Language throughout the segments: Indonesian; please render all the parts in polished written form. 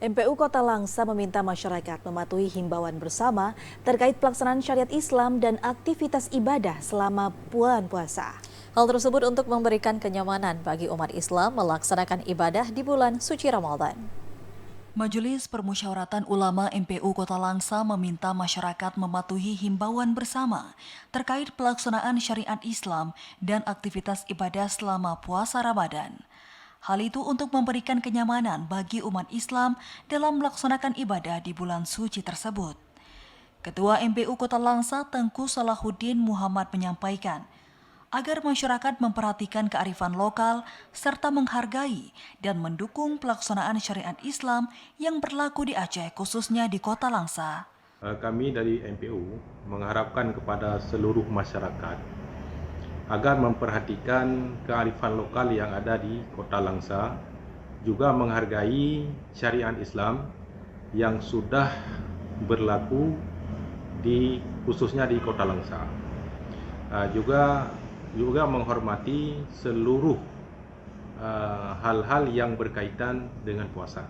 MPU Kota Langsa meminta masyarakat mematuhi himbauan bersama terkait pelaksanaan syariat Islam dan aktivitas ibadah selama bulan puasa. Hal tersebut untuk memberikan kenyamanan bagi umat Islam melaksanakan ibadah di bulan suci Ramadan. Majelis Permusyawaratan Ulama MPU Kota Langsa meminta masyarakat mematuhi himbauan bersama terkait pelaksanaan syariat Islam dan aktivitas ibadah selama puasa Ramadan. Hal itu untuk memberikan kenyamanan bagi umat Islam dalam melaksanakan ibadah di bulan suci tersebut. Ketua MPU Kota Langsa Tengku Salahuddin Muhammad menyampaikan, agar masyarakat memperhatikan kearifan lokal serta menghargai dan mendukung pelaksanaan syariat Islam yang berlaku di Aceh, khususnya di Kota Langsa. Kami dari MPU mengharapkan kepada seluruh masyarakat agar memperhatikan kearifan lokal yang ada di Kota Langsa, juga menghargai syariat Islam yang sudah berlaku khususnya di Kota Langsa. Juga menghormati seluruh hal-hal yang berkaitan dengan puasa.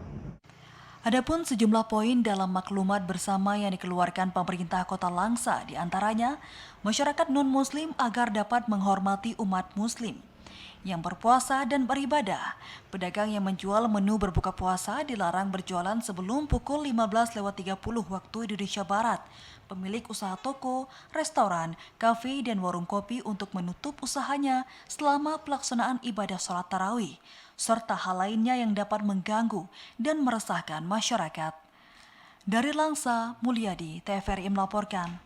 Adapun sejumlah poin dalam maklumat bersama yang dikeluarkan pemerintah Kota Langsa, diantaranya masyarakat non-muslim agar dapat menghormati umat muslim yang berpuasa dan beribadah. Pedagang yang menjual menu berbuka puasa dilarang berjualan sebelum pukul 15.30 waktu Indonesia Barat. Pemilik usaha toko, restoran, kafe, dan warung kopi untuk menutup usahanya selama pelaksanaan ibadah sholat tarawih, serta hal lainnya yang dapat mengganggu dan meresahkan masyarakat. Dari Langsa, Mulyadi, TVRI melaporkan.